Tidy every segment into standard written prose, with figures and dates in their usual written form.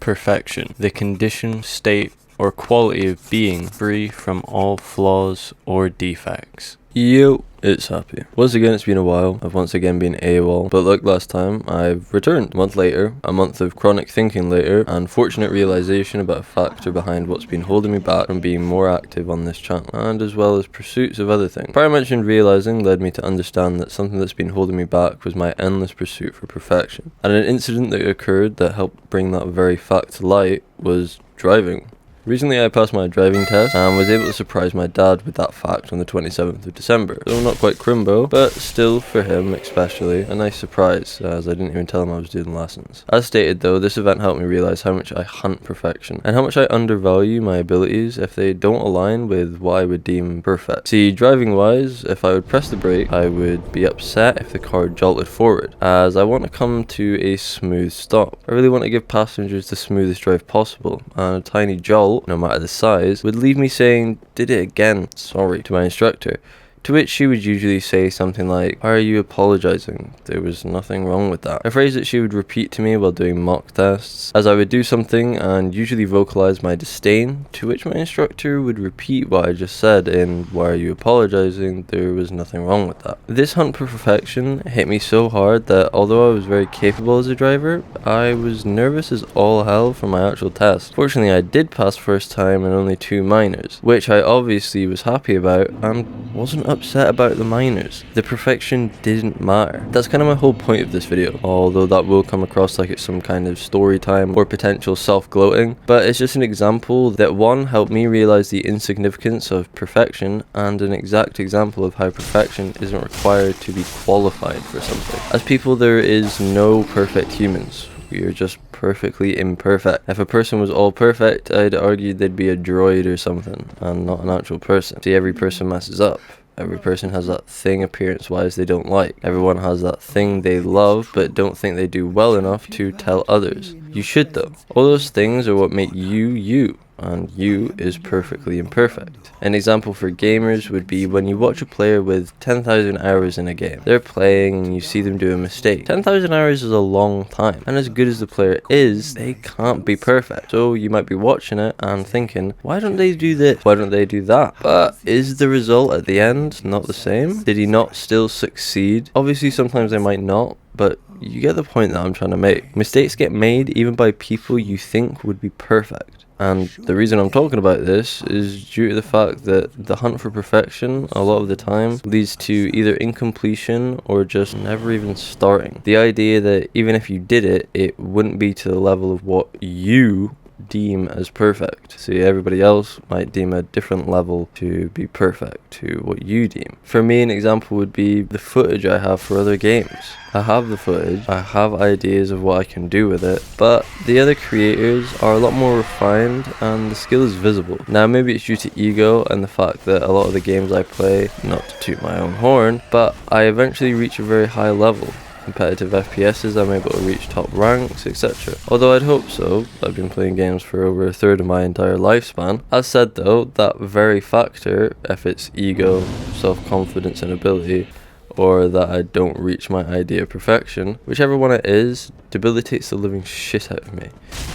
Perfection, the condition, state, or quality of being free from all flaws or defects. Yo, it's Happy. Once again, it's been a while. I've once again been AWOL, but like last time, I've returned. A month later, a month of chronic thinking later, and fortunate realization about a factor behind what's been holding me back from being more active on this channel, and as well as pursuits of other things. Prior mentioned realizing led me to understand that something that's been holding me back was my endless pursuit for perfection. And an incident that occurred that helped bring that very fact to light was driving. Recently I passed my driving test and was able to surprise my dad with that fact on the 27th of December. So not quite crimbo, but still for him especially a nice surprise, as I didn't even tell him I was doing lessons. As stated though, this event helped me realize how much I hunt perfection and how much I undervalue my abilities if they don't align with what I would deem perfect. See, driving wise, if I would press the brake, I would be upset if the car jolted forward, as I want to come to a smooth stop. I really want to give passengers the smoothest drive possible, and a tiny jolt, no matter the size, would leave me saying, "Did it again, sorry," to my instructor. To which she would usually say something like, "Why are you apologizing? There was nothing wrong with that." A phrase that she would repeat to me while doing mock tests, as I would do something and usually vocalize my disdain, to which my instructor would repeat what I just said in, "Why are you apologizing? There was nothing wrong with that." This hunt for perfection hit me so hard that although I was very capable as a driver, I was nervous as all hell for my actual test. Fortunately, I did pass first time and only 2 minors, which I obviously was happy about and wasn't upset about the minors. The perfection didn't matter. That's kind of my whole point of this video, although that will come across like it's some kind of story time or potential self-gloating, but it's just an example that one helped me realize the insignificance of perfection, and an exact example of how perfection isn't required to be qualified for something. As people, there is no perfect humans. We are just perfectly imperfect. If a person was all perfect, I'd argue they'd be a droid or something, and not an actual person. See, every person messes up. Every person has that thing appearance-wise they don't like. Everyone has that thing they love but don't think they do well enough to tell others. You should though. All those things are what make you, you. And you is perfectly imperfect. An example for gamers would be when you watch a player with 10,000 hours in a game. They're playing and you see them do a mistake. 10,000 hours is a long time, and as good as the player is, they can't be perfect. So you might be watching it and thinking, why don't they do this? Why don't they do that? But is the result at the end not the same? Did he not still succeed? Obviously sometimes they might not, but you get the point that I'm trying to make. Mistakes get made even by people you think would be perfect. And the reason I'm talking about this is due to the fact that the hunt for perfection, a lot of the time, leads to either incompletion or just never even starting. The idea that even if you did it, it wouldn't be to the level of what you deem as perfect. See, everybody else might deem a different level to be perfect to what you deem. For me, an example would be the footage I have for other games. I have the footage, I have ideas of what I can do with it, but the other creators are a lot more refined and the skill is visible. Now maybe it's due to ego and the fact that a lot of the games I play, not to toot my own horn, but I eventually reach a very high level. Competitive FPSs, I'm able to reach top ranks, etc. Although I'd hope so. I've been playing games for over a third of my entire lifespan. As said though, that very factor, if it's ego, self-confidence and ability, or that I don't reach my idea of perfection, whichever one it is, debilitates the living shit out of me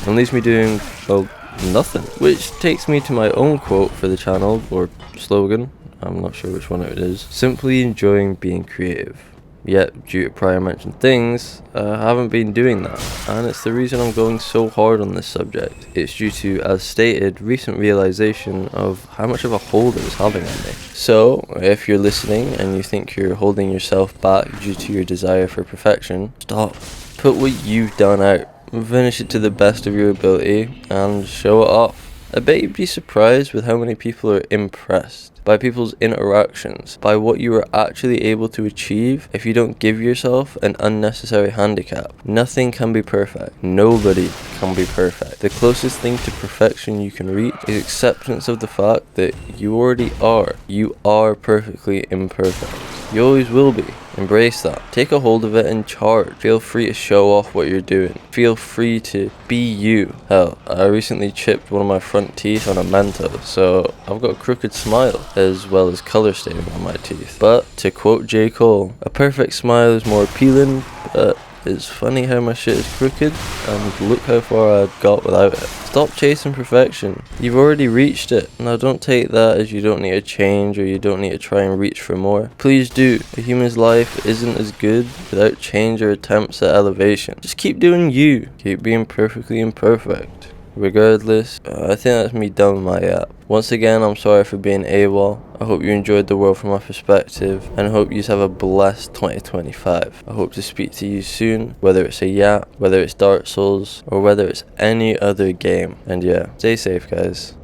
and leaves me doing, well, nothing. Which takes me to my own quote for the channel, or slogan, I'm not sure which one it is: simply enjoying being creative. Yet, due to prior mentioned things, I haven't been doing that, and it's the reason I'm going so hard on this subject. It's due to, as stated, recent realization of how much of a hold it was having on me. So, if you're listening and you think you're holding yourself back due to your desire for perfection, stop. Put what you've done out, finish it to the best of your ability, and show it off. I bet you'd be surprised with how many people are impressed by people's interactions, by what you are actually able to achieve if you don't give yourself an unnecessary handicap. Nothing can be perfect. Nobody can be perfect. The closest thing to perfection you can reach is acceptance of the fact that you already are. You are perfectly imperfect. You always will be. Embrace that. Take a hold of it and charge. Feel free to show off what you're doing. Feel free to be you. Hell, I recently chipped one of my front teeth on a Mento, so I've got a crooked smile as well as color stain on my teeth. But to quote J. Cole, a perfect smile is more appealing, but It's funny how my shit is crooked, and look how far I got without it. Stop chasing perfection. You've already reached it. Now don't take that as you don't need to change or you don't need to try and reach for more. Please do. A human's life isn't as good without change or attempts at elevation. Just keep doing you. Keep being perfectly imperfect. Regardless, I think that's me done with my app. Once again, I'm sorry for being AWOL. I hope you enjoyed the world from my perspective, and I hope you have a blessed 2025. I hope to speak to you soon, whether it's a yap, whether it's Dark Souls, or whether it's any other game. And yeah, stay safe, guys.